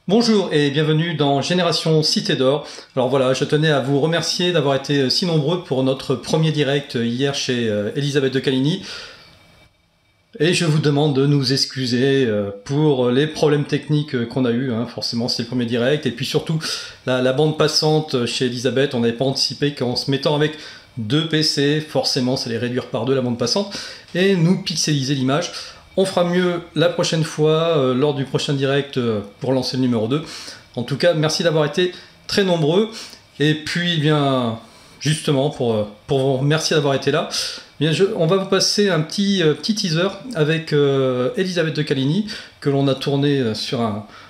Bonjour et bienvenue dans Génération Cité d'Or. Alors voilà, je tenais à vous remercier d'avoir été si nombreux pour notre premier direct hier chez Elisabeth de Caligny. Et je vous demande de nous excuser pour les problèmes techniques qu'on a eu. Forcément, c'est le premier direct. Et puis surtout, la bande passante chez Elisabeth, on n'avait pas anticipé qu'en se mettant avec deux PC, forcément, c'est les réduire par deux la bande passante et nous pixeliser l'image. On fera mieux la prochaine fois, lors du prochain direct, pour lancer le numéro 2. En tout cas, merci d'avoir été très nombreux. Et puis, eh bien, justement, pour vous remercier d'avoir été là, eh bien, on va vous passer un petit teaser avec Elisabeth de Caligny, que l'on a tourné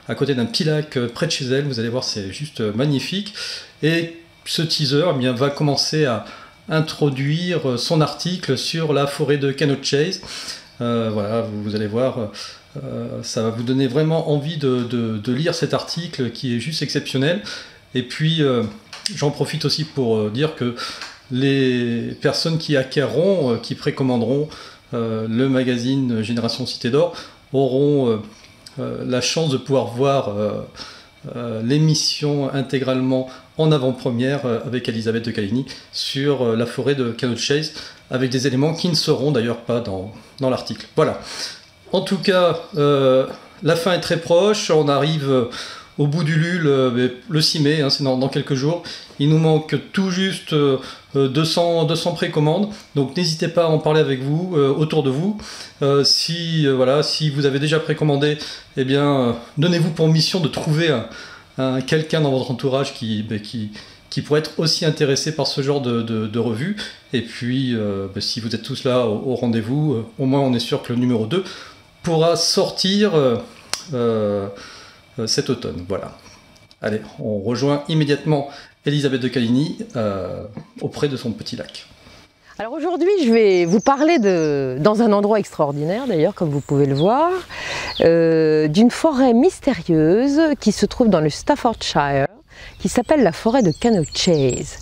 à côté d'un petit lac près de chez elle. Vous allez voir, c'est juste magnifique. Et ce teaser eh bien, va commencer à introduire son article sur la forêt de Cannock Chase. Voilà, vous allez voir, ça va vous donner vraiment envie de lire cet article qui est juste exceptionnel. Et puis, j'en profite aussi pour dire que les personnes qui acquerront, qui précommanderont le magazine Génération Cité d'Or auront la chance de pouvoir voir l'émission intégralement en avant-première avec Elisabeth de Caligny sur la forêt de Cannock Chase, avec des éléments qui ne seront d'ailleurs pas dans l'article. Voilà. En tout cas, la fin est très proche. On arrive au bout du LUL le 6 mai, c'est dans quelques jours. Il nous manque tout juste 200 précommandes. Donc n'hésitez pas à en parler avec vous, autour de vous. Si vous avez déjà précommandé, eh bien, donnez-vous pour mission de trouver quelqu'un dans votre entourage qui pourrait être aussi intéressé par ce genre de revue. Et puis, si vous êtes tous là au rendez-vous, au moins on est sûr que le numéro 2 pourra sortir cet automne. Voilà. Allez, on rejoint immédiatement Elisabeth de Caligny auprès de son petit lac. Alors aujourd'hui, je vais vous parler dans un endroit extraordinaire d'ailleurs, comme vous pouvez le voir, d'une forêt mystérieuse qui se trouve dans le Staffordshire, qui s'appelle la forêt de Cannock Chase.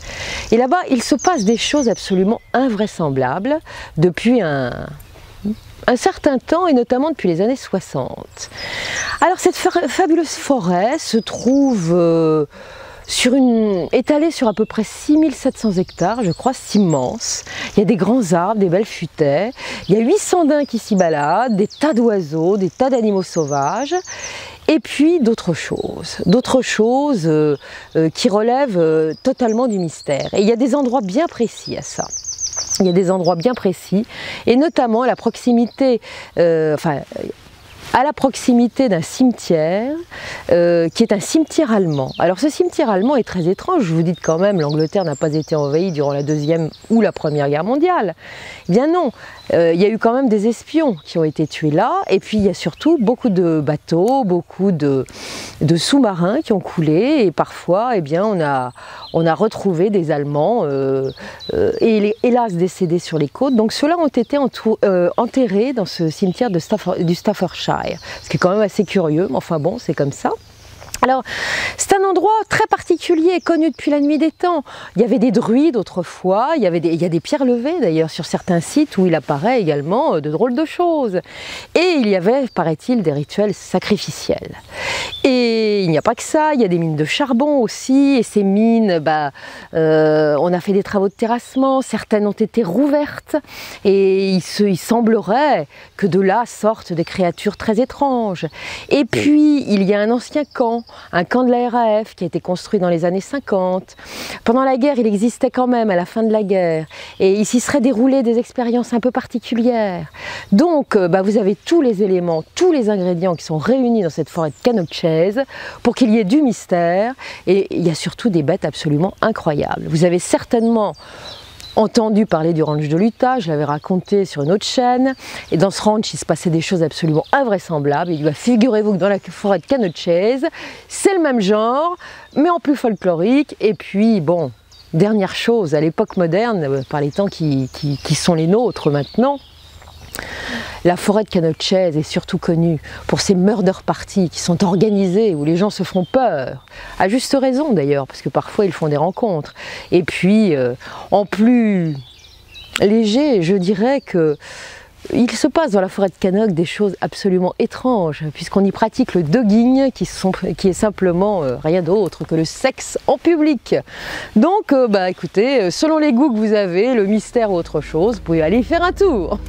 Et là-bas, il se passe des choses absolument invraisemblables depuis un certain temps, et notamment depuis les années 60. Alors cette fabuleuse forêt se trouve étalée sur à peu près 6700 hectares, je crois, c'est immense. Il y a des grands arbres, des belles futaies, il y a 800 daims qui s'y baladent, des tas d'oiseaux, des tas d'animaux sauvages, et puis d'autres choses qui relèvent totalement du mystère. Et il y a des endroits bien précis à ça. Il y a des endroits bien précis, et notamment à la proximité, d'un cimetière qui est un cimetière allemand. Alors ce cimetière allemand est très étrange, je vous dis quand même, l'Angleterre n'a pas été envahie durant la Deuxième ou la Première Guerre mondiale. Eh bien non, il y a eu quand même des espions qui ont été tués là, et puis il y a surtout beaucoup de bateaux, beaucoup de sous-marins qui ont coulé, et parfois eh bien, on a retrouvé des Allemands, hélas décédés sur les côtes. Donc ceux-là ont été enterrés dans ce cimetière du Staffordshire, ce qui est quand même assez curieux, mais enfin bon, c'est comme ça. Alors, c'est un endroit très particulier, connu depuis la nuit des temps. Il y avait des druides autrefois, il y a des pierres levées d'ailleurs sur certains sites où il apparaît également de drôles de choses. Et il y avait, paraît-il, des rituels sacrificiels. Et il n'y a pas que ça, il y a des mines de charbon aussi, et ces mines, on a fait des travaux de terrassement, certaines ont été rouvertes, et il semblerait que de là sortent des créatures très étranges. Et puis, il y a un ancien camp de la RAF qui a été construit dans les années 50. Pendant la guerre, il existait quand même à la fin de la guerre, et il s'y serait déroulé des expériences un peu particulières. Donc, vous avez tous les éléments, tous les ingrédients qui sont réunis dans cette forêt de Cannock Chase pour qu'il y ait du mystère, et il y a surtout des bêtes absolument incroyables. Vous avez certainement entendu parler du ranch de l'Utah, je l'avais raconté sur une autre chaîne, et dans ce ranch il se passait des choses absolument invraisemblables, et figurez-vous que dans la forêt de Cannock Chase, c'est le même genre, mais en plus folklorique. Et puis bon, dernière chose, à l'époque moderne, par les temps qui sont les nôtres maintenant, la forêt de Cannock Chase est surtout connue pour ces murder parties qui sont organisées, où les gens se font peur, à juste raison d'ailleurs, parce que parfois ils font des rencontres. Et puis, en plus léger, je dirais que Il se passe dans la forêt de Cannock des choses absolument étranges, puisqu'on y pratique le dogging, qui est simplement rien d'autre que le sexe en public. Donc, écoutez, selon les goûts que vous avez, le mystère ou autre chose, vous pouvez aller y faire un tour.